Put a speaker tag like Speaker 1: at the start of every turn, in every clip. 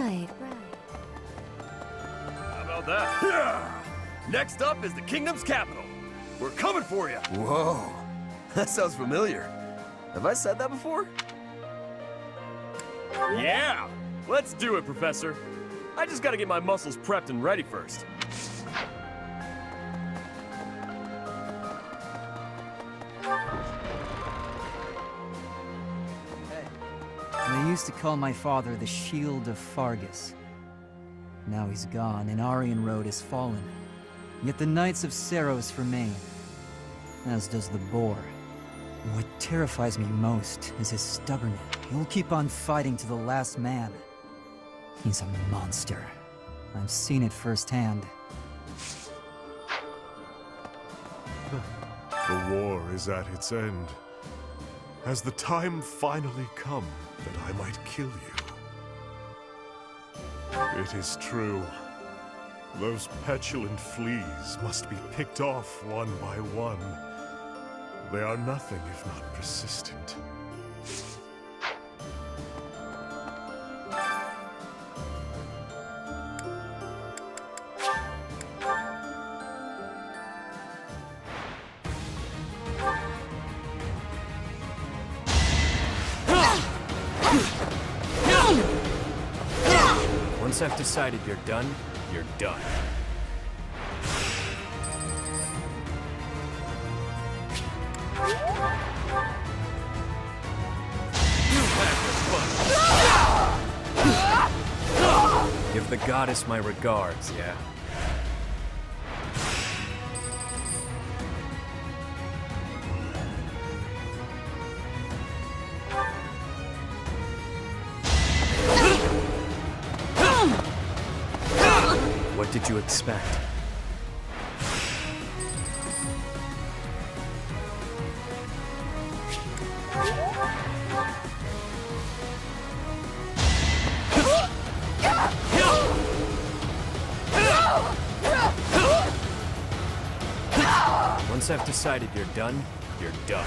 Speaker 1: Right.
Speaker 2: How about that? Next up is the kingdom's capital. We're coming for you. Whoa, that sounds familiar. Have I said that before? Yeah, let's do it, Professor. I just gotta get my muscles prepped and ready first.
Speaker 3: They used to call my father the Shield of Fargus. Now he's gone, and Aryan Road has fallen. Yet the Knights of Seros remain, as does the Boar. What terrifies me most is his stubbornness. He'll keep on fighting to the last man. He's a monster. I've seen it firsthand.
Speaker 4: The war is at its end. Has the time finally come that I might kill you? It is true. Those petulant fleas must be picked off one by one. They are nothing if not persistent.
Speaker 2: Once I've decided you're done, you're done. Give the goddess my regards, yeah? What did you expect? Once I've decided you're done, you're done.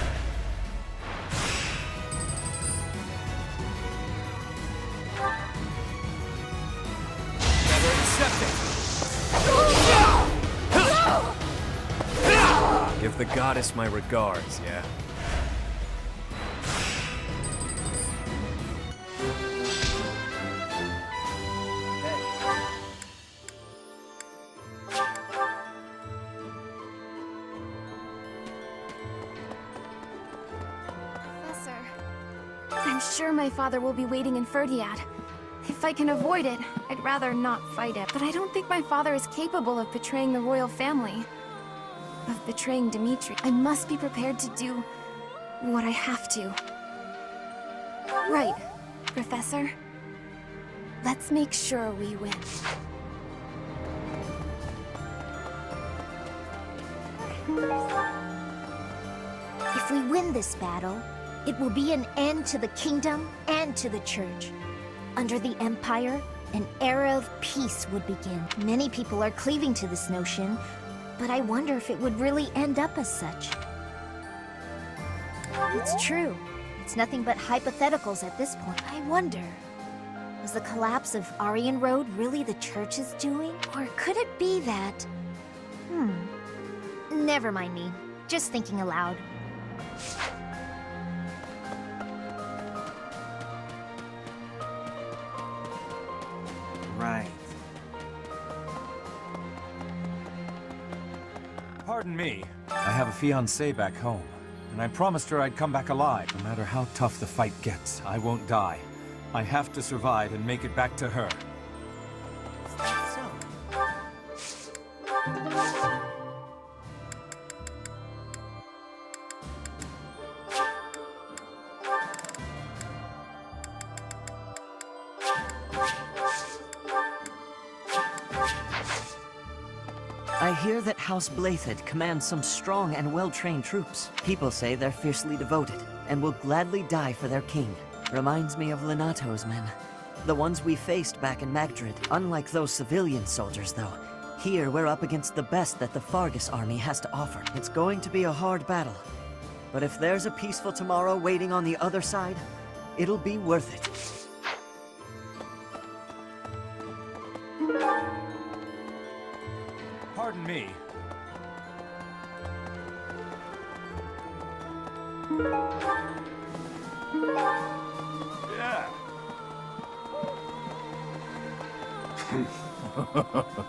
Speaker 2: Never accept it! Give the goddess my regards, yeah?
Speaker 1: I'm sure my father will be waiting in Ferdiad. If I can avoid it, I'd rather not fight it. But I don't think my father is capable of betraying the royal family. Of betraying Dimitri. I must be prepared to do what I have to. Right, Professor. Let's make sure we win.
Speaker 5: If we win this battle, it will be an end to the kingdom and to the church. Under the Empire, an era of peace would begin. Many people are cleaving to this notion, but I wonder if it would really end up as such. It's true. It's nothing but hypotheticals at this point. I wonder, was the collapse of Aryan Road really the church's doing? Or could it be that... Never mind me. Just thinking aloud.
Speaker 6: Right. Pardon me. I have a fiancée back home, and I promised her I'd come back alive. No matter how tough the fight gets, I won't die. I have to survive and make it back to her.
Speaker 5: Is that so?
Speaker 7: I hear that House Blathed commands some strong and well-trained troops. People say they're fiercely devoted, and will gladly die for their king. Reminds me of Lenato's men. The ones we faced back in Magdred. Unlike those civilian soldiers, though, here we're up against the best that the Fargus army has to offer. It's going to be a hard battle. But if there's a peaceful tomorrow waiting on the other side, it'll be worth it.
Speaker 6: me.
Speaker 2: Yeah.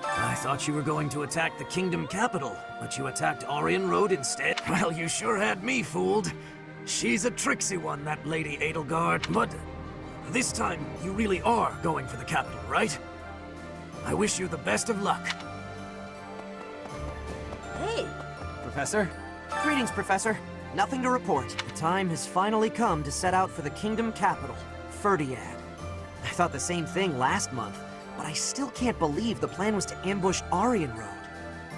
Speaker 8: I thought you were going to attack the kingdom capital, but you attacked Aryan Road instead. Well, you sure had me fooled. She's a tricksy one, that Lady Edelgard, but this time you really are going for the capital, right? I wish you the best of luck.
Speaker 7: Hey!
Speaker 3: Professor?
Speaker 7: Greetings, Professor. Nothing to report. The time has finally come to set out for the kingdom capital, Ferdiad. I thought the same thing last month, but I still can't believe the plan was to ambush Aryan Road.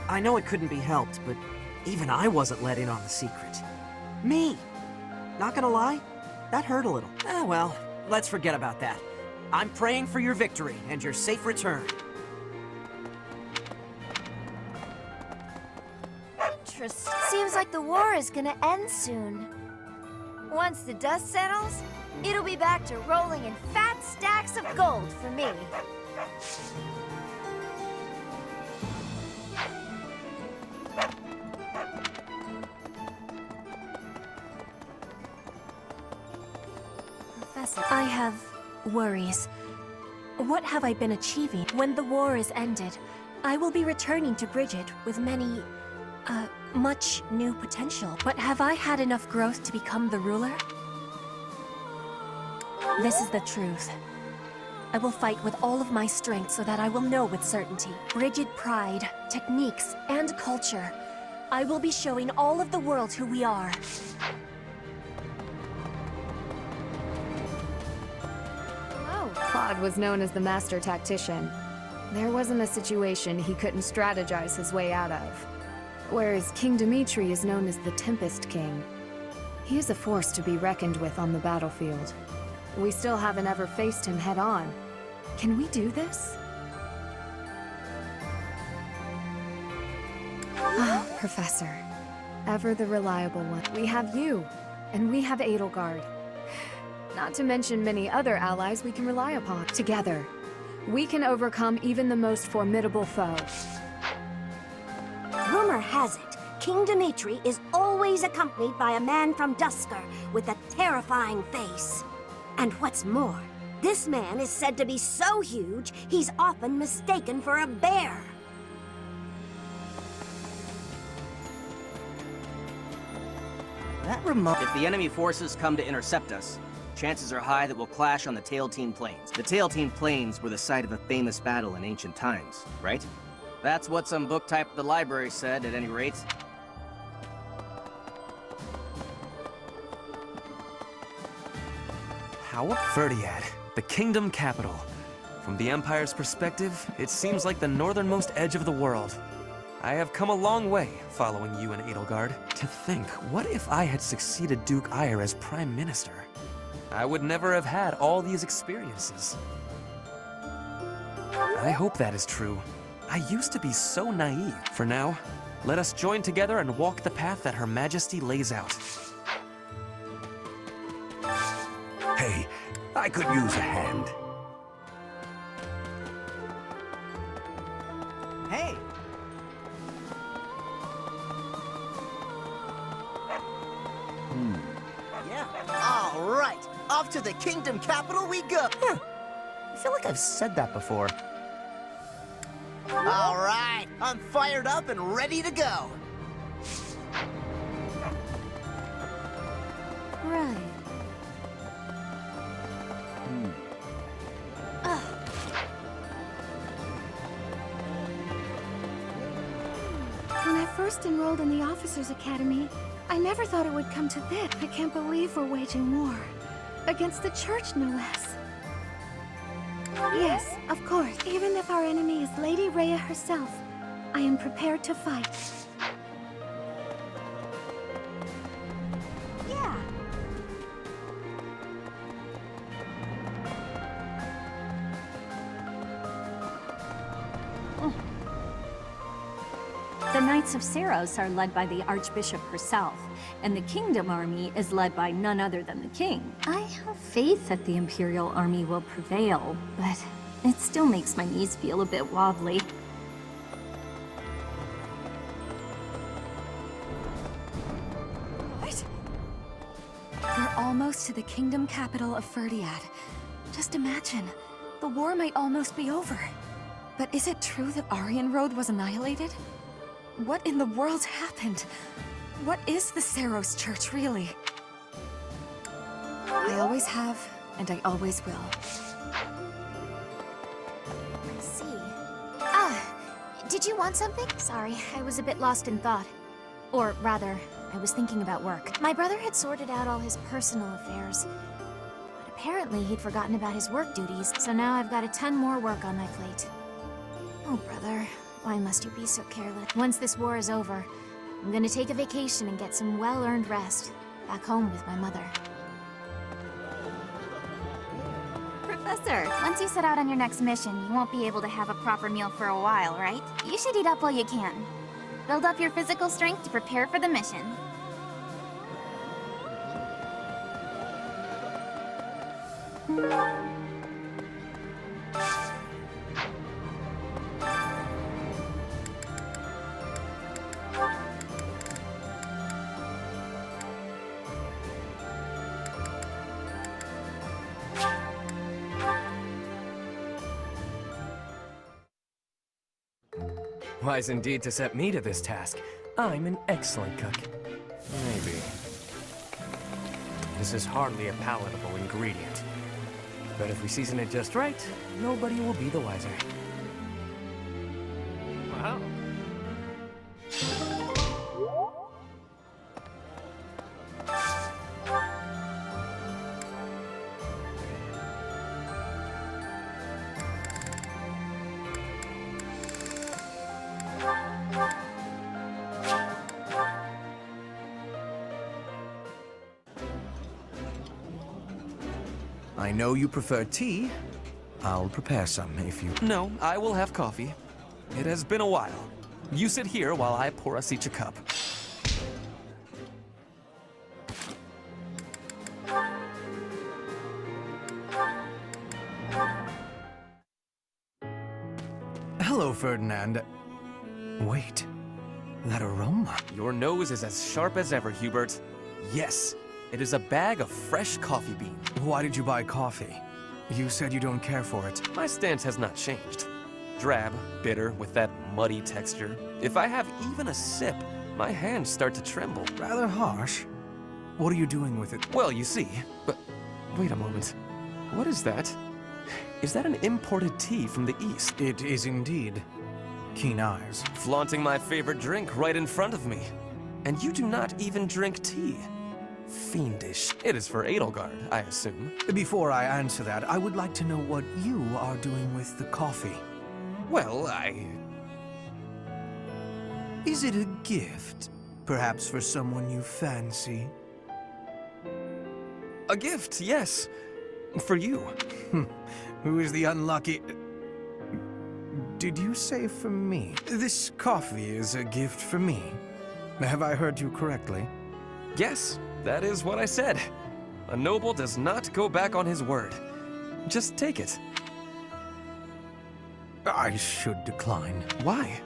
Speaker 7: I know it couldn't be helped, but even I wasn't let in on the secret. Me! Not gonna lie, that hurt a little. Well, let's forget about that. I'm praying for your victory and your safe return.
Speaker 5: Seems like the war is gonna end soon. Once the dust settles, it'll be back to rolling in fat stacks of gold for me.
Speaker 9: Professor, I have worries. What have I been achieving? When the war is ended, I will be returning to Bridget with many, much new potential. But have I had enough growth to become the ruler? This is the truth. I will fight with all of my strength so that I will know with certainty. Bridget pride, techniques, and culture. I will be showing all of the world who we are.
Speaker 10: Claude was known as the master tactician. There wasn't a situation he couldn't strategize his way out of. Whereas King Dimitri is known as the Tempest King. He is a force to be reckoned with on the battlefield. We still haven't ever faced him head-on. Can we do this? Ah, Professor. Ever the reliable one. We have you, and we have Edelgard. Not to mention many other allies we can rely upon. Together, we can overcome even the most formidable foe.
Speaker 11: Rumor has it, King Dimitri is always accompanied by a man from Dusker with a terrifying face. And what's more, this man is said to be so huge, he's often mistaken for a bear.
Speaker 12: That remote. If the enemy forces come to intercept us, chances are high that we'll clash on the Tailtean Plains. The Tailtean Plains were the site of a famous battle in ancient times, right? That's what some book type at the library said, at any rate.
Speaker 13: How? Ferdiad, the kingdom capital. From the Empire's perspective, it seems like the northernmost edge of the world. I have come a long way following you and Edelgard. To think, what if I had succeeded Duke Eyre as Prime Minister? I would never have had all these experiences. I hope that is true. I used to be so naive. For now, let us join together and walk the path that Her Majesty lays out.
Speaker 14: Hey, I could use a hand.
Speaker 7: Hey!
Speaker 15: Yeah. All right. Off to the kingdom capital we go. I feel like I've said that before. All right. I'm fired up and ready to go.
Speaker 9: Right.
Speaker 1: When I first enrolled in the Officers' Academy, I never thought it would come to this. I can't believe we're waging war. Against the Church, no less. Yes, of course. Even if our enemy is Lady Rhea herself, I am prepared to fight.
Speaker 11: Yeah.
Speaker 16: The Knights of Seros are led by the Archbishop herself, and the Kingdom Army is led by none other than the King. I have faith that the Imperial Army will prevail, but it still makes my knees feel a bit wobbly.
Speaker 9: almost to the kingdom capital of Ferdiad. Just imagine, the war might almost be over. But is it true that Aryan Road was annihilated? What in the world happened? What is the Saros Church, really? I always have, and I always will.
Speaker 5: I see. Did you want something? Sorry, I was a bit lost in thought. Or rather, I was thinking about work. My brother had sorted out all his personal affairs. But apparently he'd forgotten about his work duties, so now I've got a ton more work on my plate. Oh, brother, why must you be so careless? Once this war is over, I'm gonna take a vacation and get some well-earned rest. Back home with my mother.
Speaker 17: Professor, once you set out on your next mission, you won't be able to have a proper meal for a while, right? You should eat up while you can. Build up your physical strength to prepare for the mission.
Speaker 13: Wise indeed to set me to this task. I'm an excellent cook. Maybe. This is hardly a palatable ingredient. But if we season it just right, nobody will be the wiser. Wow.
Speaker 14: I know you prefer tea. I'll prepare some if you...
Speaker 13: No, I will have coffee. It has been a while. You sit here while I pour us each a cup.
Speaker 14: Hello, Ferdinand. Wait, that aroma.
Speaker 13: Your nose is as sharp as ever, Hubert. Yes, it is a bag of fresh coffee beans.
Speaker 14: Why did you buy coffee? You said you don't care for it.
Speaker 13: My stance has not changed. Drab, bitter, with that muddy texture. If I have even a sip, my hands start to tremble.
Speaker 14: Rather harsh. What are you doing with it?
Speaker 13: Well, you see, but wait a moment. What is that? Is that an imported tea from the East?
Speaker 14: It is indeed. Keen eyes.
Speaker 13: Flaunting my favorite drink right in front of me. And you do not even drink tea. Fiendish. It is for Edelgard, I assume.
Speaker 14: Before I answer that, I would like to know what you are doing with the coffee.
Speaker 13: Well,
Speaker 14: Is it a gift? Perhaps for someone you fancy?
Speaker 13: A gift, yes. For you.
Speaker 14: Who is the unlucky... Did you say for me? This coffee is a gift for me. Have I heard you correctly?
Speaker 13: Yes, that is what I said. A noble does not go back on his word. Just take it.
Speaker 14: I should decline.
Speaker 13: Why?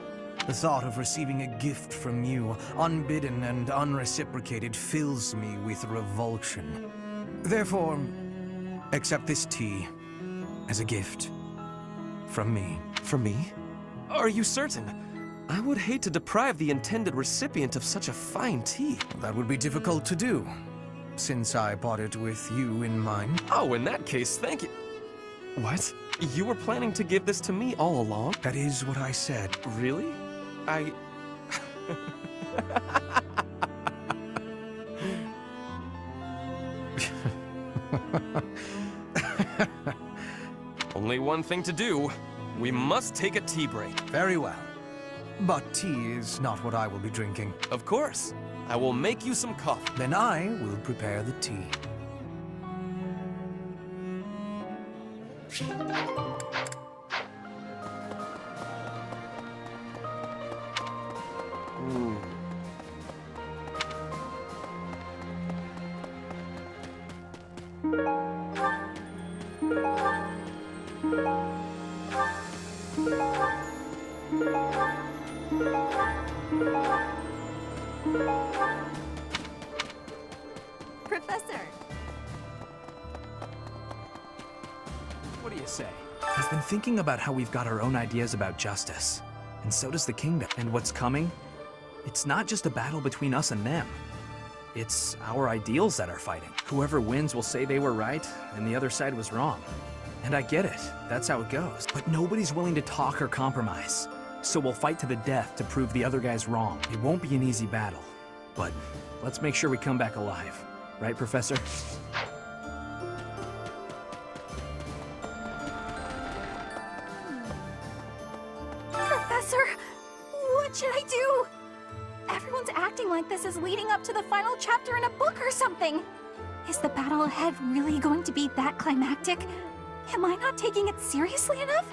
Speaker 14: The thought of receiving a gift from you, unbidden and unreciprocated, fills me with revulsion. Therefore, accept this tea as a gift from me.
Speaker 13: From me? Are you certain? I would hate to deprive the intended recipient of such a fine tea.
Speaker 14: That would be difficult to do, since I bought it with you in mind.
Speaker 13: Oh, in that case, thank you. What? You were planning to give this to me all along?
Speaker 14: That is what I said.
Speaker 13: Really? Only one thing to do. We must take a tea break.
Speaker 14: Very well. But tea is not what I will be drinking.
Speaker 13: Of course. I will make you some coffee.
Speaker 14: Then I will prepare the tea.
Speaker 17: Professor,
Speaker 14: you say? I've been thinking about how we've got our own ideas about justice. And so does the kingdom. And what's coming? It's not just a battle between us and them. It's our ideals that are fighting. Whoever wins will say they were right, and the other side was wrong. And I get it. That's how it goes. But nobody's willing to talk or compromise. So we'll fight to the death to prove the other guy's wrong. It won't be an easy battle. But let's make sure we come back alive. Right, Professor?
Speaker 9: Professor, what should I do? Everyone's acting like this is leading up to the final chapter in a book or something. Is the battle ahead really going to be that climactic? Am I not taking it seriously enough?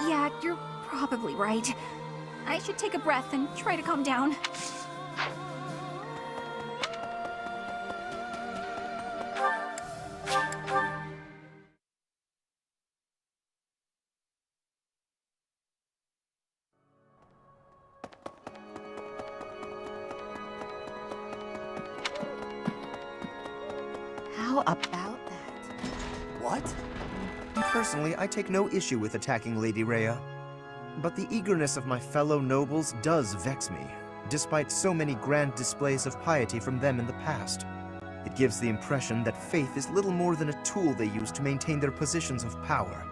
Speaker 9: Yeah, you're probably right. I should take a breath and try to calm down.
Speaker 15: How about that? What? Personally, I take no issue with attacking Lady Rhea. But the eagerness of my fellow nobles does vex me, despite so many grand displays of piety from them in the past. It gives the impression that faith is little more than a tool they use to maintain their positions of power.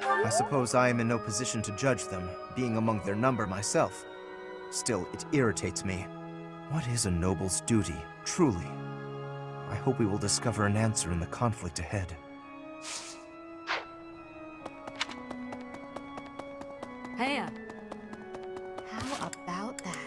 Speaker 15: I suppose I am in no position to judge them, being among their number myself. Still, it irritates me. What is a noble's duty, truly? I hope we will discover an answer in the conflict ahead.
Speaker 9: Hey,
Speaker 5: How about that?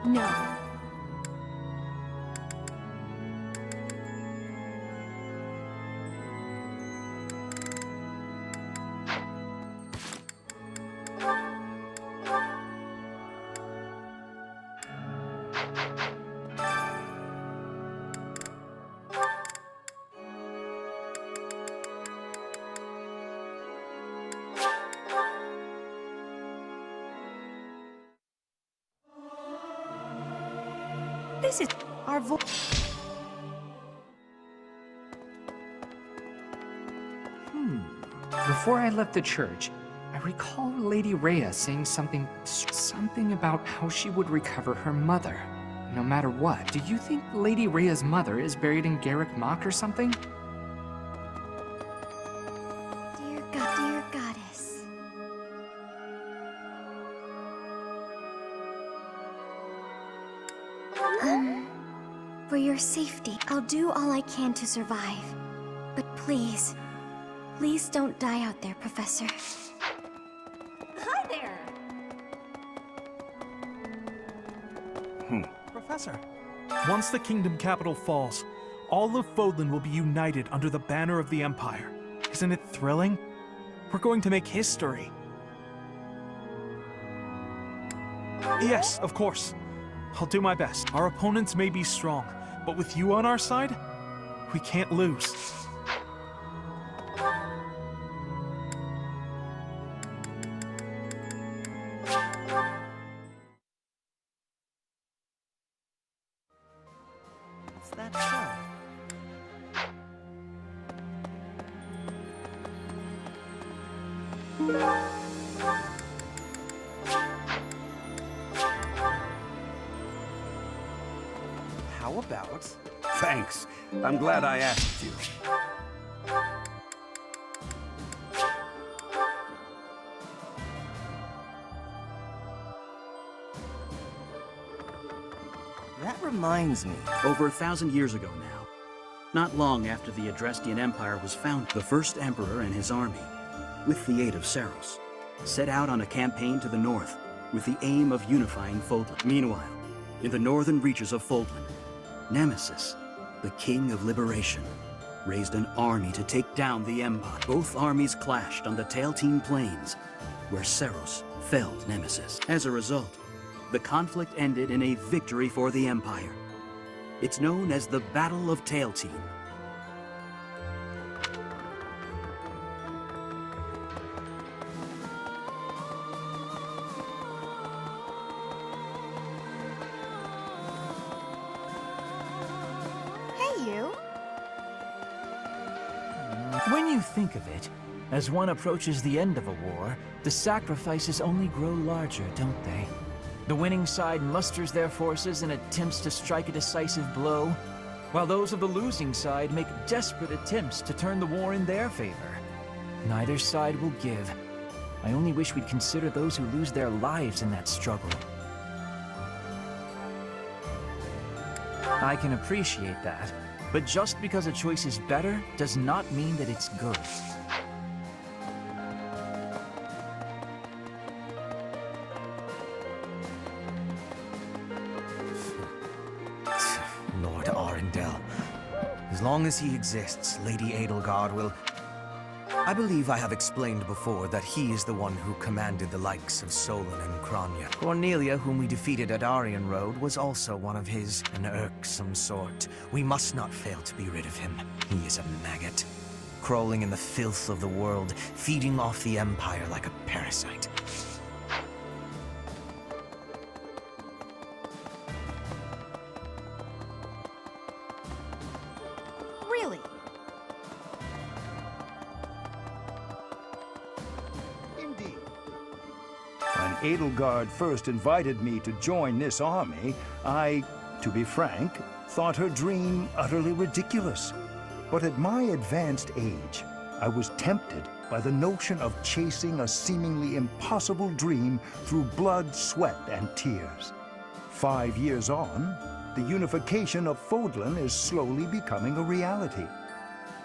Speaker 9: no. This is our
Speaker 18: Before I left the church, I recall Lady Rhea saying something about how she would recover her mother, no matter what. Do you think Lady Rhea's mother is buried in Garrick Mock or something?
Speaker 5: Dear goddess. For your safety, I'll do all I can to survive. But please don't die out there, Professor.
Speaker 9: Hi there!
Speaker 19: Professor, once the kingdom capital falls, all of Fodlan will be united under the banner of the Empire. Isn't it thrilling? We're going to make history. Yes, of course. I'll do my best. Our opponents may be strong, but with you on our side, we can't lose.
Speaker 15: Is that so?
Speaker 2: How about? Thanks. I'm glad I asked you.
Speaker 15: That reminds me.
Speaker 20: Over 1,000 years ago now, not long after the Adrestian Empire was founded, the first emperor and his army, with the aid of Saros, set out on a campaign to the north with the aim of unifying Fodlan. Meanwhile, in the northern reaches of Fodlan, Nemesis, the King of Liberation, raised an army to take down the Empire. Both armies clashed on the Tailtean Plains, where Saros felled Nemesis. As a result, the conflict ended in a victory for the Empire. It's known as the Battle of Tail Team.
Speaker 21: When you think of it, as one approaches the end of a war, the sacrifices only grow larger, don't they? The winning side musters their forces and attempts to strike a decisive blow, while those of the losing side make desperate attempts to turn the war in their favor. Neither side will give. I only wish we'd consider those who lose their lives in that struggle. I can appreciate that. But just because a choice is better does not mean that it's good.
Speaker 14: Lord Arundel. As long as he exists, Lady Edelgard will... I believe I have explained before that he is the one who commanded the likes of Solon and Crania. Cornelia, whom we defeated at Aryan Road, was also one of his, an irksome sort. We must not fail to be rid of him. He is a maggot, crawling in the filth of the world, feeding off the Empire like a parasite.
Speaker 22: Really?
Speaker 23: When Edelgard first invited me to join this army, I, to be frank, thought her dream utterly ridiculous. But at my advanced age, I was tempted by the notion of chasing a seemingly impossible dream through blood, sweat, and tears. 5 years on, the unification of Fodlan is slowly becoming a reality.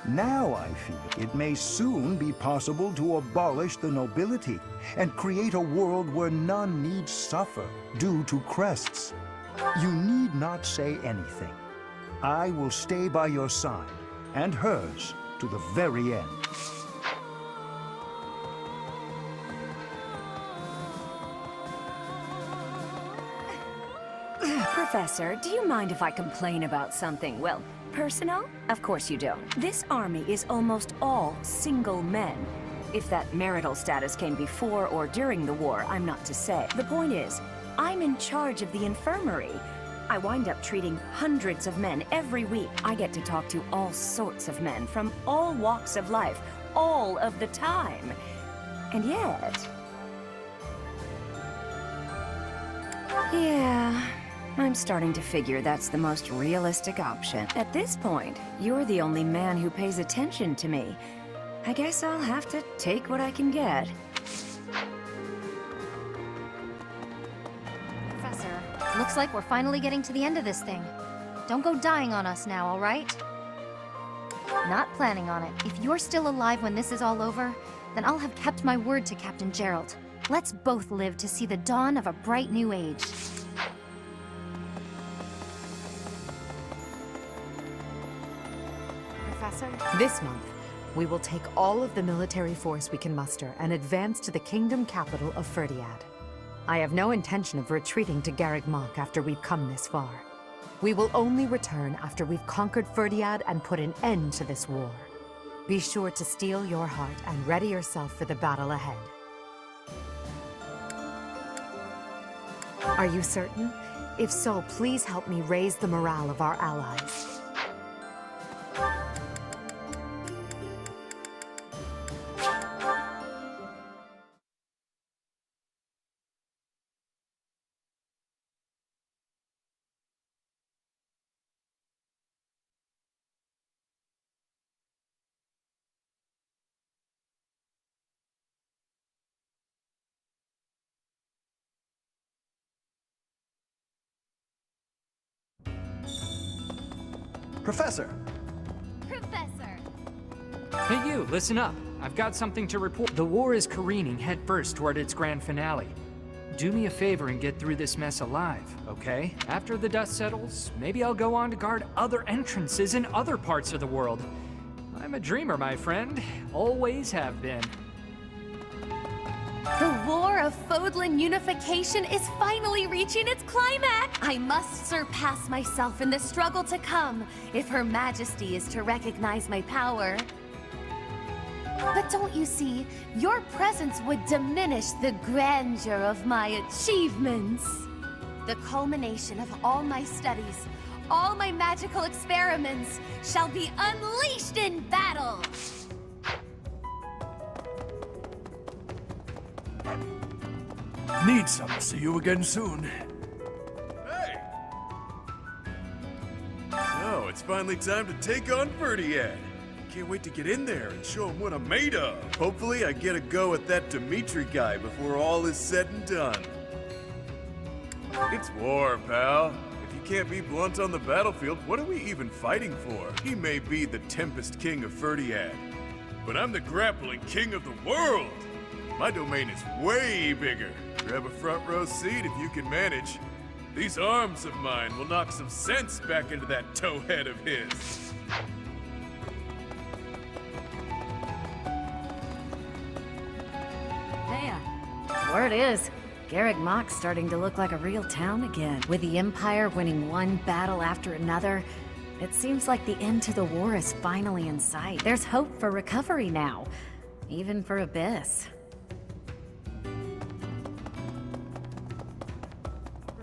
Speaker 23: Now I feel it may soon be possible to abolish the nobility and create a world where none need suffer due to crests. You need not say anything. I will stay by your side, and hers, to the very end.
Speaker 24: Professor, do you mind if I complain about something, well, personal? Of course you don't. This army is almost all single men. If that marital status came before or during the war, I'm not to say. The point is, I'm in charge of the infirmary. I wind up treating hundreds of men every week. I get to talk to all sorts of men from all walks of life, all of the time. And yet... Yeah, I'm starting to figure that's the most realistic option. At this point, you're the only man who pays attention to me. I guess I'll have to take what I can get.
Speaker 1: Professor, looks like we're finally getting to the end of this thing. Don't go dying on us now, all right? Not planning on it. If you're still alive when this is all over, then I'll have kept my word to Captain Gerald. Let's both live to see the dawn of a bright new age.
Speaker 22: Professor? This month, we will take all of the military force we can muster and advance to the kingdom capital of Ferdiad. I have no intention of retreating to Garreg Mach after we've come this far. We will only return after we've conquered Ferdiad and put an end to this war. Be sure to steel your heart and ready yourself for the battle ahead. Are you certain? If so, please help me raise the morale of our allies.
Speaker 25: Professor!
Speaker 1: Professor!
Speaker 18: Hey you, listen up. I've got something to report. The war is careening headfirst toward its grand finale. Do me a favor and get through this mess alive, okay? After the dust settles, maybe I'll go on to guard other entrances in other parts of the world. I'm a dreamer, my friend. Always have been.
Speaker 1: The War
Speaker 3: of Fodlan unification is finally reaching its climax! I must surpass myself in the struggle to come, if Her Majesty is to recognize my power. But don't you see, your presence would diminish the grandeur of my achievements. The culmination of all my studies, all my magical experiments, shall be unleashed in battle!
Speaker 4: Need some. See you again soon.
Speaker 2: Hey! So, it's finally time to take on Ferdiad. Can't wait to get in there and show him what I'm made of. Hopefully I get a go at that Dimitri guy before all is said and done. It's war, pal. If you can't be blunt on the battlefield, what are we even fighting for? He may be the Tempest King of Ferdiad, but I'm the Grappling King of the world! My domain is way bigger. Grab a front row seat if you can manage. These arms of mine will knock some sense back into that towhead of his.
Speaker 22: Word is, Garreg Mach's starting to look like a real town again. With the Empire winning one battle after another, it seems like the end to the war is finally in sight. There's hope for recovery now, even for Abyss.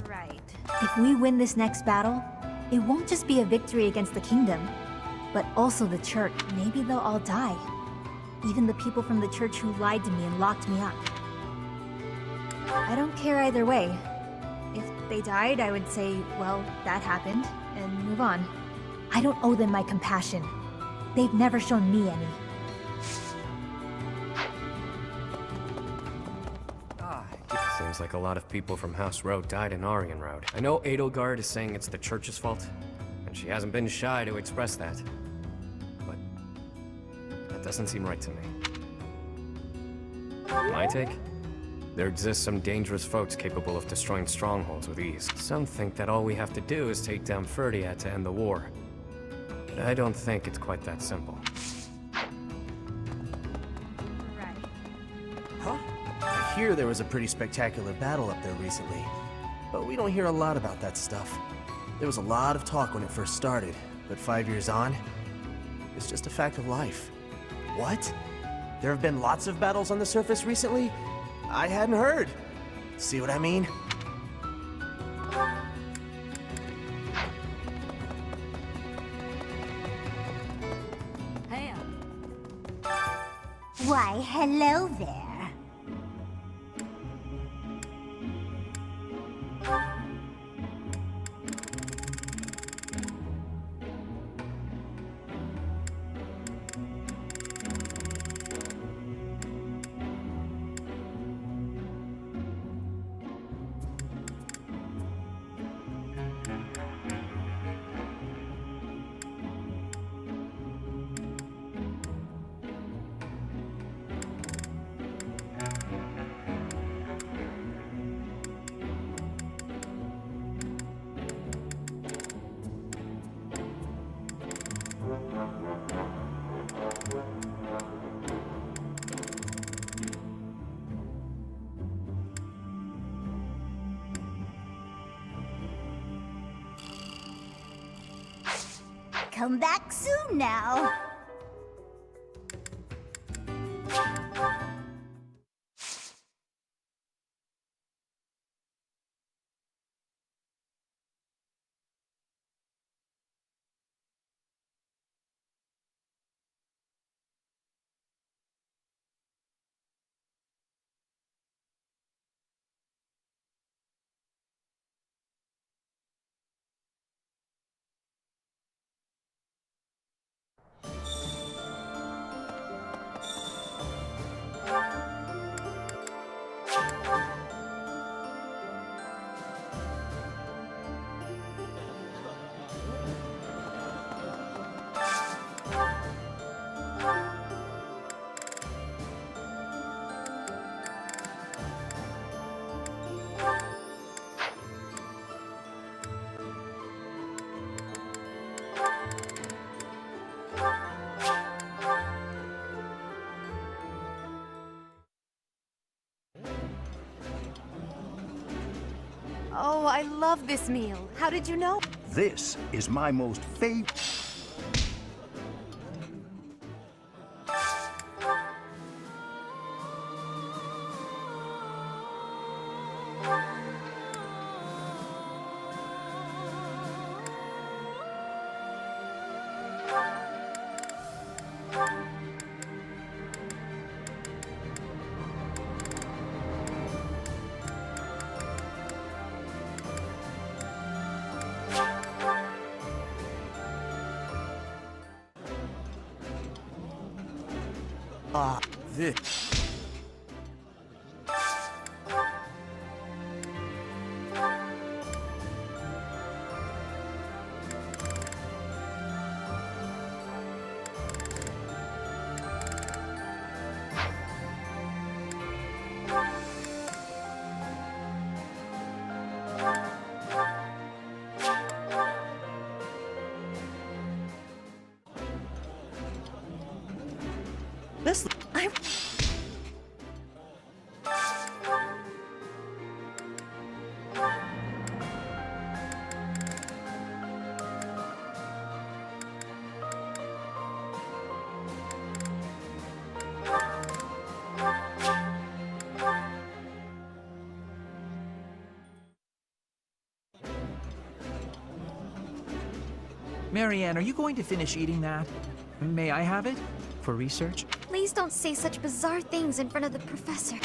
Speaker 5: Right. If we win this next battle, it won't just be a victory against the kingdom, but also the church. Maybe they'll all die. Even the people from the church who lied to me and locked me up. I don't care either way. If they died, I would say, well, that happened, and move on. I don't owe them my compassion. They've never shown me any.
Speaker 6: Seems like a lot of people from House Road died in Arianrod. I know Edelgard is saying it's the church's fault, and she hasn't been shy to express that. But that doesn't seem right to me. My take? There exists some dangerous foes capable of destroying strongholds with ease. Some think that all we have to do is take down Ferdiad to end the war. But I don't think it's quite that simple.
Speaker 12: I hear there was a pretty spectacular battle up there recently, but we don't hear a lot about that stuff. There was a lot of talk when it first started, but 5 years on, it's just a fact of life. What? There have been lots of battles on the surface recently? I hadn't heard. See what I mean?
Speaker 5: Why, hello there. Come back soon now.
Speaker 3: Oh, I love this meal. How did you know?
Speaker 23: This is my most favorite.
Speaker 2: This.
Speaker 24: This... I...
Speaker 21: Marianne, are you going to finish eating that? May I have it? For research?
Speaker 1: Please don't say such bizarre things in front of the professor.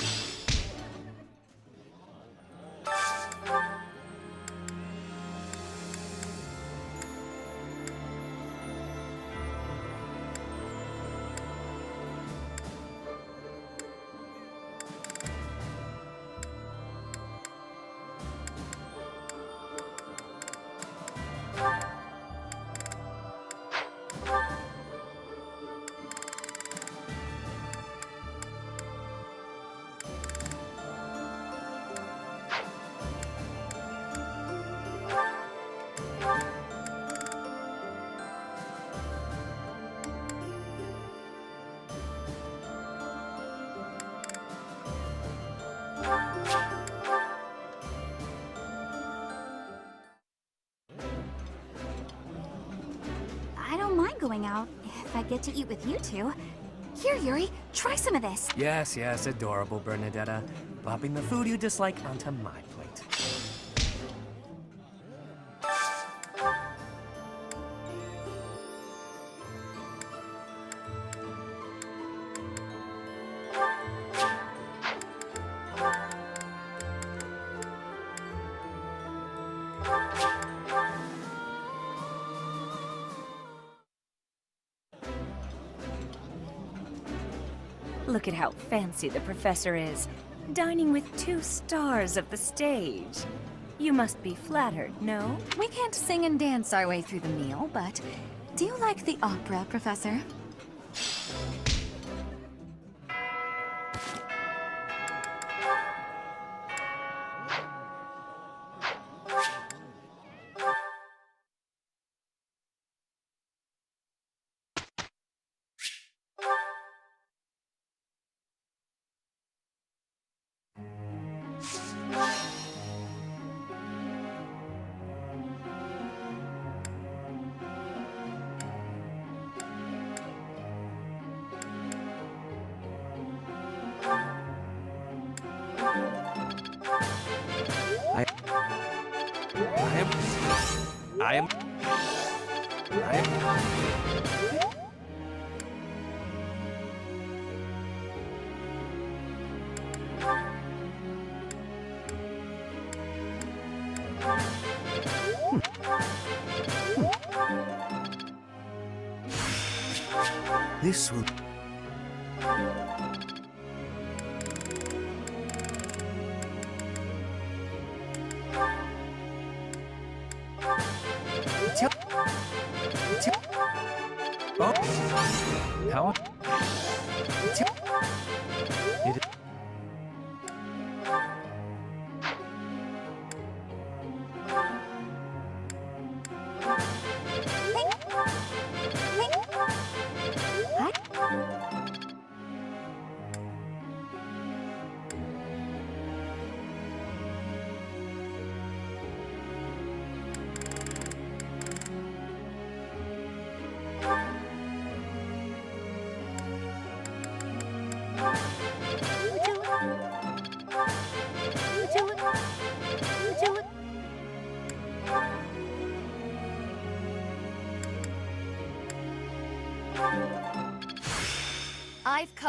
Speaker 17: I don't mind going out if I get to eat with you two. Here, Yuri, try some of this.
Speaker 6: Yes, yes, adorable Bernadetta. Plopping the food you dislike onto my plate.
Speaker 24: Look at how fancy the professor is, dining with 2 stars of the stage. You must be flattered, no?
Speaker 17: We can't sing and dance our way through the meal, but do you like the opera, Professor?
Speaker 13: I am...
Speaker 15: This will...
Speaker 21: Oh! How? It...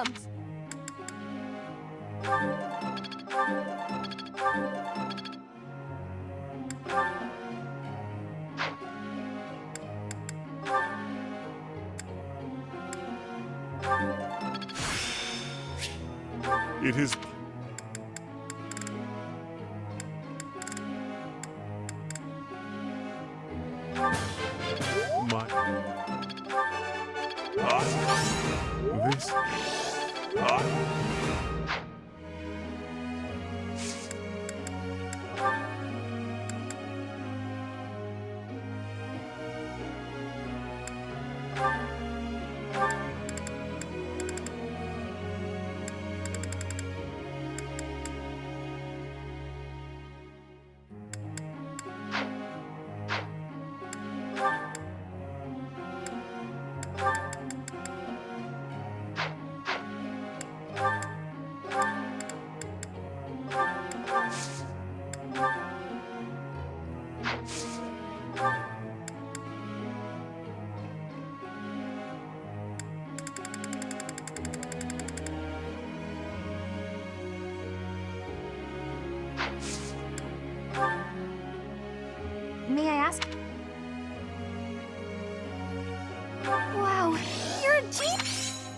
Speaker 3: comes.
Speaker 2: It is... my... This...
Speaker 1: May I ask? Wow, you're a genius!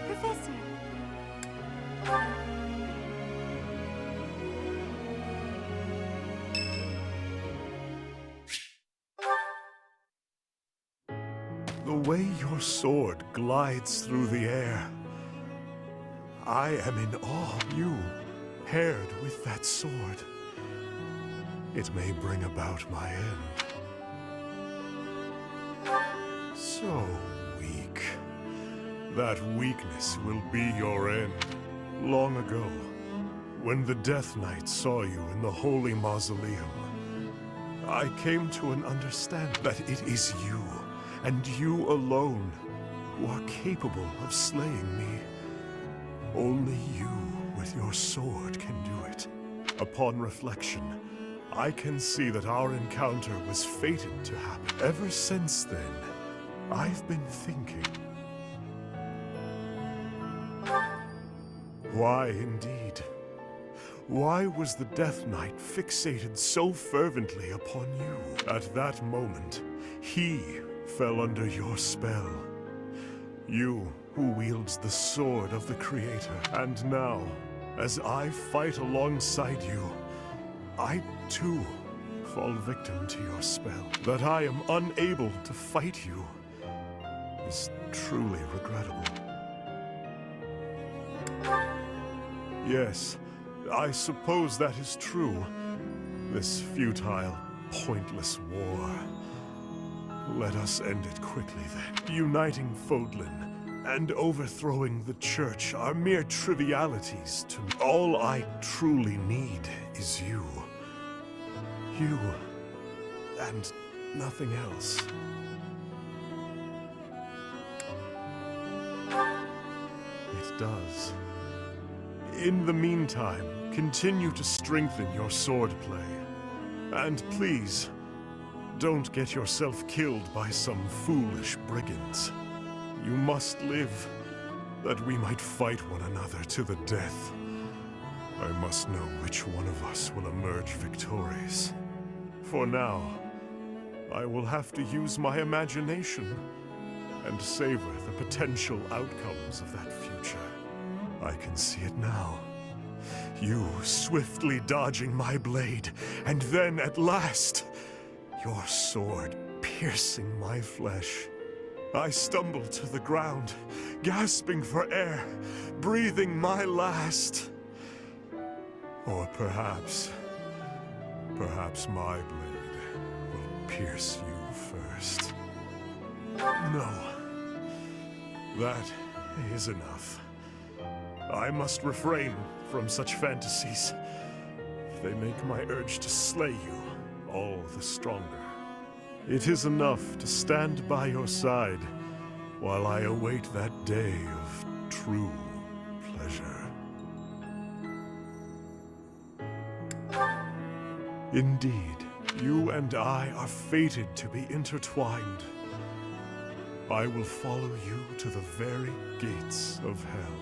Speaker 1: Professor.
Speaker 4: The way your sword glides through the air, I am in awe. You, paired with that sword, it may bring about my end. So weak. That weakness will be your end. Long ago, when the Death Knight saw you in the Holy Mausoleum, I came to an understanding that it is you, and you alone, who are capable of slaying me. Only you with your sword can do it. Upon reflection, I can see that our encounter was fated to happen. Ever since then, I've been thinking. Why indeed? Why was the Death Knight fixated so fervently upon you? At that moment, he fell under your spell. You who wields the sword of the Creator. And now, as I fight alongside you, I too fall victim to your spell. That I am unable to fight you is truly regrettable. Yes, I suppose that is true. This futile, pointless war. Let us end it quickly then. Uniting Fodlan and overthrowing the church are mere trivialities to me. All I truly need is you. You, and nothing else. It does. In the meantime, continue to strengthen your swordplay. And please, don't get yourself killed by some foolish brigands. You must live, that we might fight one another to the death. I must know which one of us will emerge victorious. For now, I will have to use my imagination and savor the potential outcomes of that future. I can see it now. You swiftly dodging my blade, and then at last, your sword piercing my flesh. I stumble to the ground, gasping for air, breathing my last. Or perhaps my blade will pierce you first. No, that is enough. I must refrain from such fantasies. They make my urge to slay you all the stronger. It is enough to stand by your side while I await that day of true pleasure. Indeed, you and I are fated to be intertwined. I will follow you to the very gates of hell.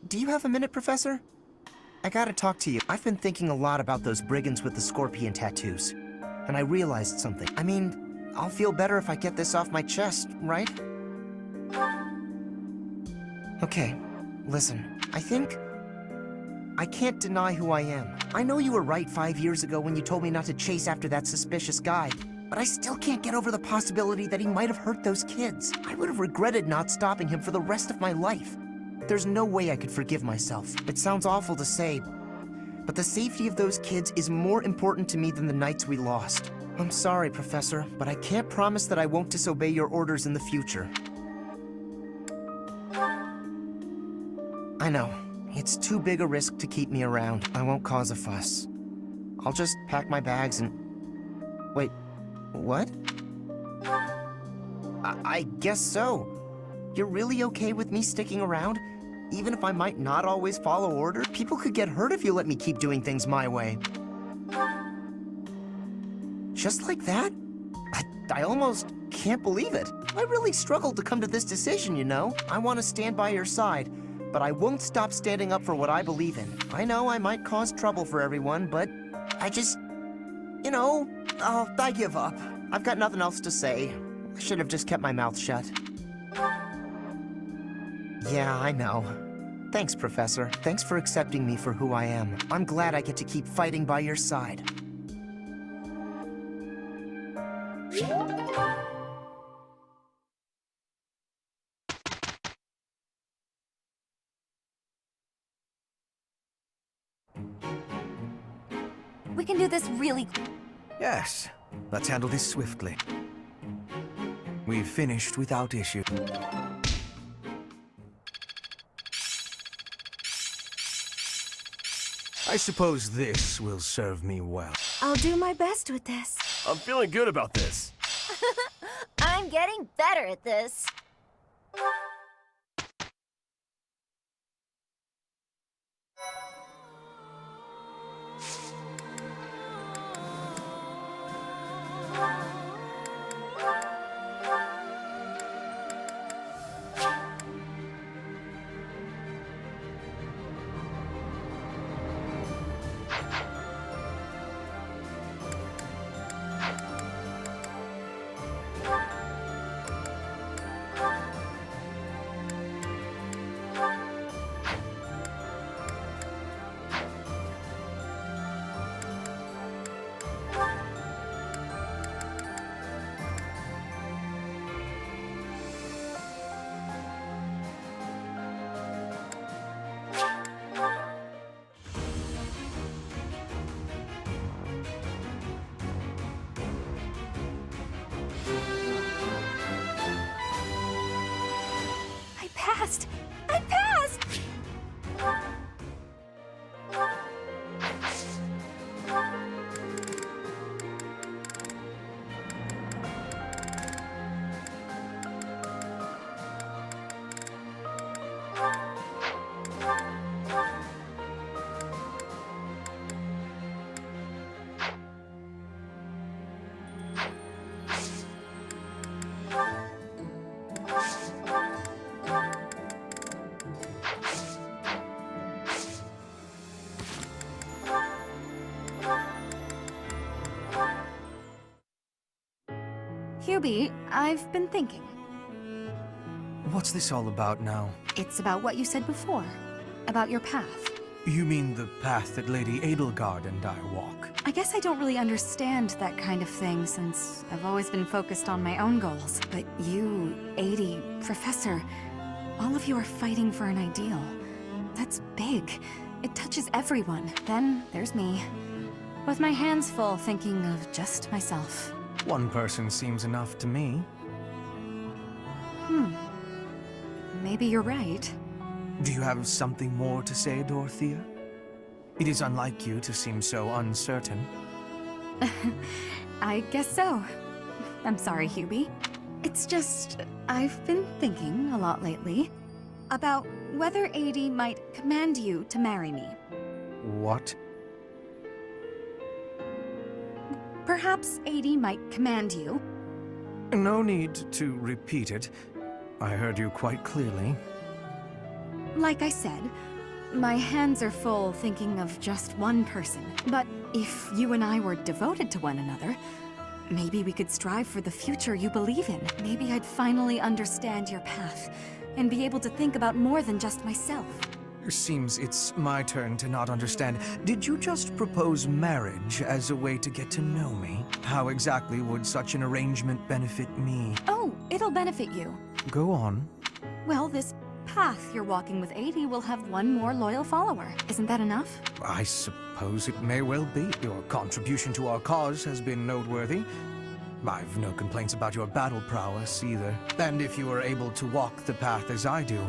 Speaker 15: Do you have a minute, Professor? I gotta talk to you. I've been thinking a lot about those brigands with the scorpion tattoos. And I realized something. I mean, I'll feel better if I get this off my chest, right? Okay, listen. I can't deny who I am. I know you were right 5 years ago when you told me not to chase after that suspicious guy. But I still can't get over the possibility that he might have hurt those kids. I would have regretted not stopping him for the rest of my life. There's no way I could forgive myself. It sounds awful to say, but the safety of those kids is more important to me than the knights we lost. I'm sorry, Professor, but I can't promise that I won't disobey your orders in the future. I know. It's too big a risk to keep me around. I won't cause a fuss. I'll just pack my bags and... Wait, what? I guess so. You're really okay with me sticking around? Even if I might not always follow order? People could get hurt if you let me keep doing things my way. Just like that? I almost can't believe it. I really struggled to come to this decision, you know? I want to stand by your side, but I won't stop standing up for what I believe in. I know I might cause trouble for everyone, but I just... You know, I give up. I've got nothing else to say. I should have just kept my mouth shut. Yeah, I know. Thanks, Professor. Thanks for accepting me for who I am. I'm glad I get to keep fighting by your side.
Speaker 3: We can do this really...
Speaker 14: Yes, let's handle this swiftly. We've finished without issue. I suppose this will serve me well.
Speaker 16: I'll do my best with this.
Speaker 6: I'm feeling good about this.
Speaker 5: I'm getting better at this.
Speaker 3: I passed!
Speaker 1: Hubie, I've been thinking.
Speaker 14: What's this all about now?
Speaker 1: It's about what you said before, about your path.
Speaker 14: You mean the path that Lady Edelgard and I walk?
Speaker 1: I guess I don't really understand that kind of thing since I've always been focused on my own goals. But you, 80, Professor, all of you are fighting for an ideal. That's big. It touches everyone. Then there's me, with my hands full thinking of just myself.
Speaker 14: One person seems enough to me.
Speaker 1: Maybe you're right.
Speaker 14: Do you have something more to say, Dorothea? It is unlike you to seem so uncertain.
Speaker 1: I guess so. I'm sorry, Hubie. It's just, I've been thinking a lot lately about
Speaker 7: whether Adi might command you to marry me.
Speaker 14: What?
Speaker 7: Perhaps Adi might command you.
Speaker 14: No need to repeat it. I heard you quite clearly.
Speaker 7: Like I said, my hands are full thinking of just one person. But if you and I were devoted to one another, maybe we could strive for the future you believe in. Maybe I'd finally understand your path and be able to think about more than just myself.
Speaker 14: Seems it's my turn to not understand. Did you just propose marriage as a way to get to know me? How exactly would such an arrangement benefit me?
Speaker 7: Oh, it'll benefit you.
Speaker 14: Go on.
Speaker 7: Well, this path you're walking with Adi will have one more loyal follower. Isn't that enough?
Speaker 14: I suppose it may well be. Your contribution to our cause has been noteworthy. I've no complaints about your battle prowess either. And if you were able to walk the path as I do,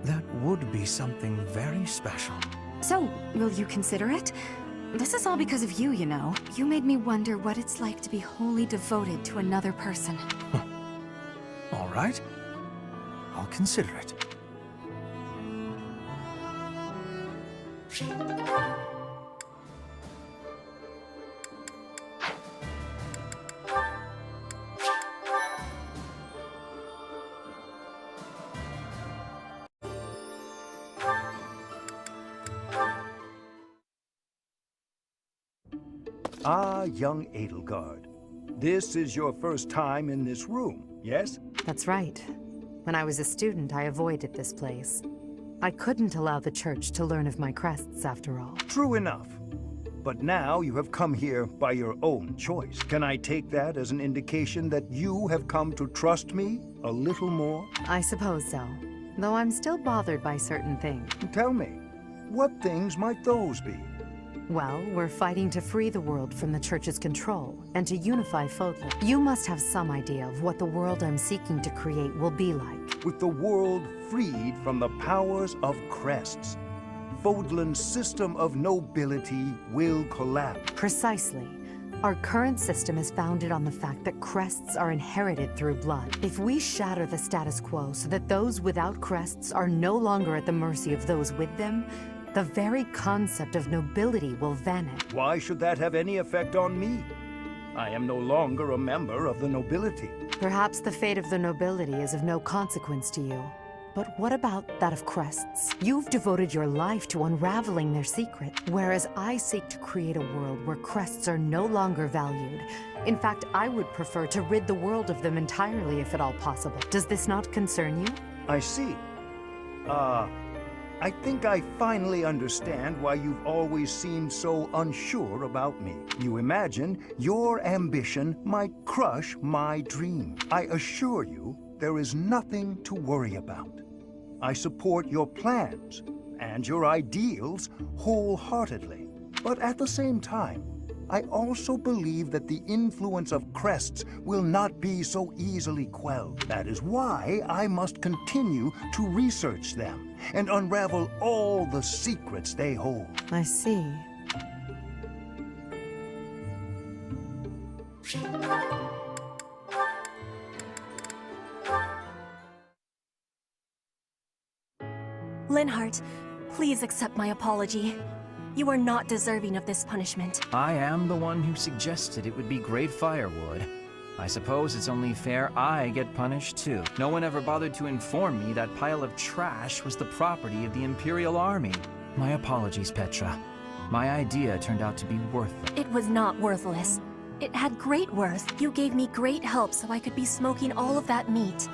Speaker 14: that would be something very special.
Speaker 7: So, will you consider it? This is all because of you, you know. You made me wonder what it's like to be wholly devoted to another person.
Speaker 14: All right. I'll consider it.
Speaker 23: Ah, young Edelgard. This is your first time in this room, yes?
Speaker 22: That's right. When I was a student, I avoided this place. I couldn't allow the church to learn of my crests, after all.
Speaker 23: True enough. But now you have come here by your own choice. Can I take that as an indication that you have come to trust me a little more?
Speaker 22: I suppose so. Though I'm still bothered by certain things.
Speaker 23: Tell me, what things might those be?
Speaker 22: Well, we're fighting to free the world from the Church's control, and to unify Fodlan. You must have some idea of what the world I'm seeking to create will be like.
Speaker 23: With the world freed from the powers of crests, Fodlan's system of nobility will collapse.
Speaker 22: Precisely. Our current system is founded on the fact that crests are inherited through blood. If we shatter the status quo so that those without crests are no longer at the mercy of those with them, the very concept of nobility will vanish.
Speaker 23: Why should that have any effect on me? I am no longer a member of the nobility.
Speaker 22: Perhaps the fate of the nobility is of no consequence to you. But what about that of crests? You've devoted your life to unraveling their secret, whereas I seek to create a world where crests are no longer valued. In fact, I would prefer to rid the world of them entirely if at all possible. Does this not concern you?
Speaker 23: I see. I think I finally understand why you've always seemed so unsure about me. You imagine your ambition might crush my dream. I assure you, there is nothing to worry about. I support your plans and your ideals wholeheartedly. But at the same time, I also believe that the influence of crests will not be so easily quelled. That is why I must continue to research them and unravel all the secrets they hold.
Speaker 22: I see.
Speaker 9: Linhardt, please accept my apology. You are not deserving of this punishment.
Speaker 21: I am the one who suggested it would be great firewood. I suppose it's only fair I get punished too. No one ever bothered to inform me that pile of trash was the property of the Imperial Army. My apologies, Petra. My idea turned out to be worthless.
Speaker 9: It was not worthless. It had great worth. You gave me great help so I could be smoking all of that meat.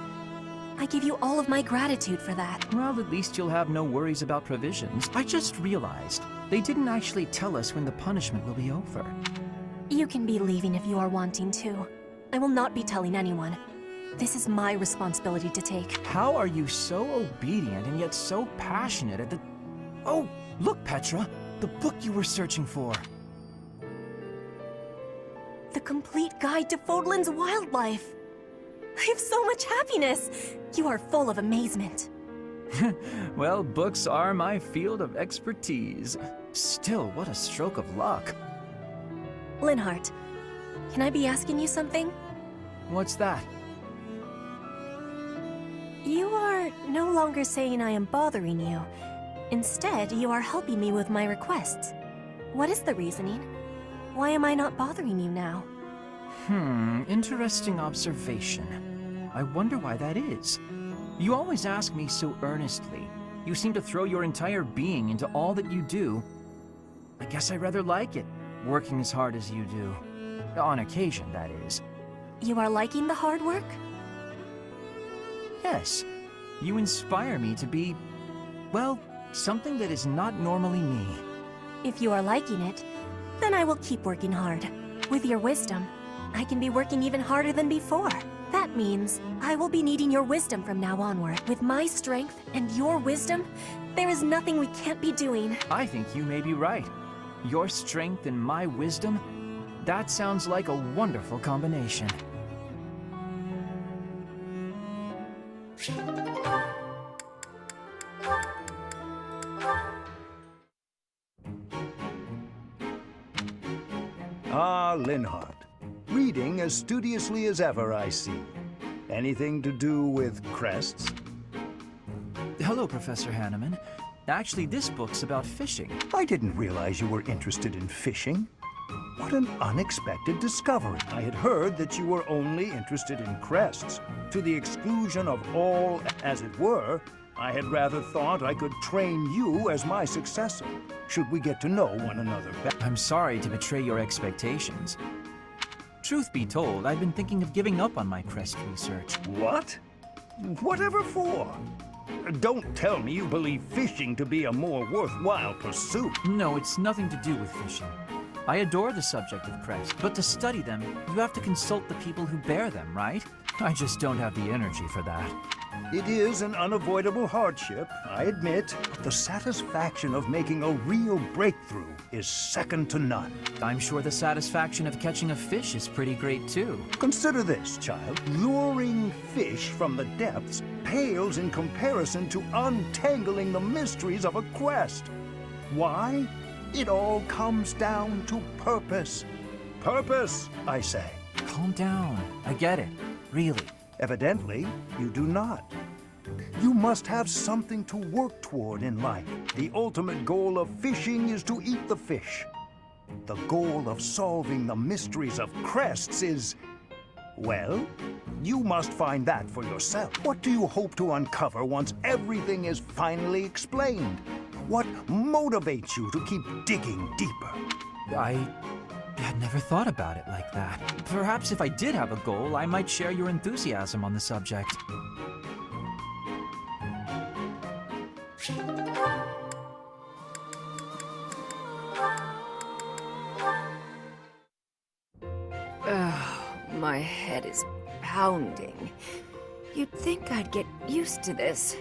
Speaker 9: I give you all of my gratitude for that.
Speaker 21: Well, at least you'll have no worries about provisions. I just realized they didn't actually tell us when the punishment will be over.
Speaker 9: You can be leaving if you are wanting to. I will not be telling anyone. This is my responsibility to take.
Speaker 21: How are you so obedient and yet so passionate at the... Oh, look, Petra! The book you were searching for.
Speaker 9: The Complete Guide to Fodlan's Wildlife. I have so much happiness. You are full of amazement.
Speaker 21: Well, books are my field of expertise. Still, what a stroke of luck.
Speaker 9: Linhardt, can I be asking you something?
Speaker 21: What's that?
Speaker 9: You are no longer saying I am bothering you. Instead, you are helping me with my requests. What is the reasoning? Why am I not bothering you now?
Speaker 21: Interesting observation. I wonder why that is. You always ask me so earnestly. You seem to throw your entire being into all that you do. I guess I rather like it, working as hard as you do. On occasion, that is.
Speaker 9: You are liking the hard work?
Speaker 21: Yes. You inspire me to be, well, something that is not normally me.
Speaker 9: If you are liking it, then I will keep working hard. With your wisdom, I can be working even harder than before. That means I will be needing your wisdom from now onward. With my strength and your wisdom, there is nothing we can't be doing.
Speaker 21: I think you may be right. Your strength and my wisdom, that sounds like a wonderful combination.
Speaker 23: Ah, Linhardt. Reading as studiously as ever, I see. Anything to do with crests?
Speaker 21: Hello, Professor Hanneman. Actually, this book's about fishing.
Speaker 23: I didn't realize you were interested in fishing. What an unexpected discovery. I had heard that you were only interested in crests, to the exclusion of all, as it were. I had rather thought I could train you as my successor, should we get to know one another better.
Speaker 21: I'm sorry to betray your expectations. Truth be told, I've been thinking of giving up on my crest research.
Speaker 23: What? Whatever for? Don't tell me you believe fishing to be a more worthwhile pursuit.
Speaker 21: No, it's nothing to do with fishing. I adore the subject of crests, but to study them, you have to consult the people who bear them, right? I just don't have the energy for that.
Speaker 23: It is an unavoidable hardship, I admit, but the satisfaction of making a real breakthrough is second to none.
Speaker 21: I'm sure the satisfaction of catching a fish is pretty great too.
Speaker 23: Consider this, child. Luring fish from the depths pales in comparison to untangling the mysteries of a quest. Why? It all comes down to purpose. Purpose, I say.
Speaker 21: Calm down. I get it. Really.
Speaker 23: Evidently, you do not. You must have something to work toward in life. The ultimate goal of fishing is to eat the fish. The goal of solving the mysteries of crests is, well, you must find that for yourself. What do you hope to uncover once everything is finally explained? What motivates you to keep digging deeper?
Speaker 21: I had never thought about it like that. Perhaps if I did have a goal, I might share your enthusiasm on the subject.
Speaker 24: My head is pounding. You'd think I'd get used to this.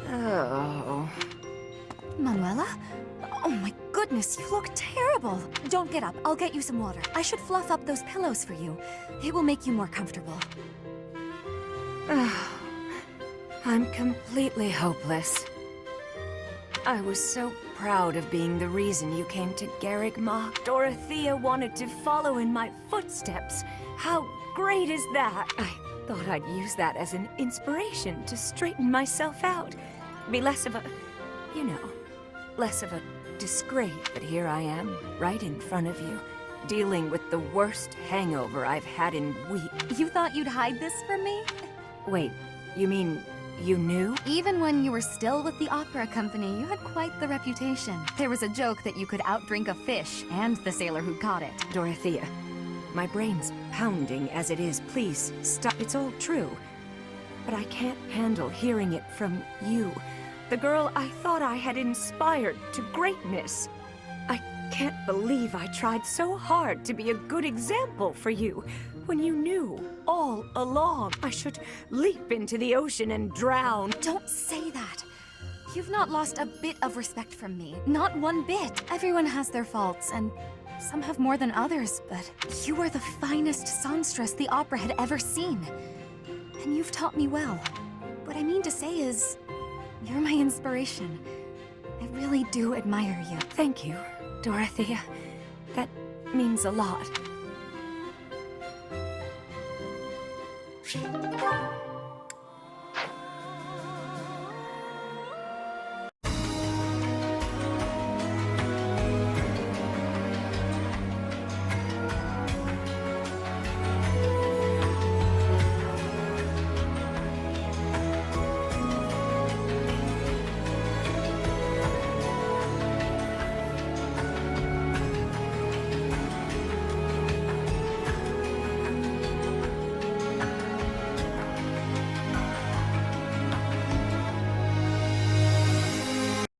Speaker 24: Oh.
Speaker 7: Manuela? Oh my goodness, you look terrible. Don't get up. I'll get you some water. I should fluff up those pillows for you. It will make you more comfortable.
Speaker 24: I'm completely hopeless. I was so proud of being the reason you came to Garreg Mach. Dorothea wanted to follow in my footsteps. How great is that? I thought I'd use that as an inspiration to straighten myself out. Be less of a, you know, less of a disgrace. But here I am, right in front of you, dealing with the worst hangover I've had in weeks.
Speaker 7: You thought you'd hide this from me?
Speaker 24: Wait, you mean you knew?
Speaker 1: Even when you were still with the opera company, you had quite the reputation. There was a joke that you could outdrink a fish and the sailor who caught it.
Speaker 24: Dorothea, my brain's pounding as it is. Please, stop. It's all true. But I can't handle hearing it from you, the girl I thought I had inspired to greatness. I can't believe I tried so hard to be a good example for you, when you knew all along I should leap into the ocean and drown.
Speaker 7: Don't say that. You've not lost a bit of respect from me. Not one bit. Everyone has their faults, and some have more than others, but you are the finest songstress the opera had ever seen. And you've taught me well. What I mean to say is, you're my inspiration. I really do admire you.
Speaker 24: Thank you, Dorothea. That means a lot.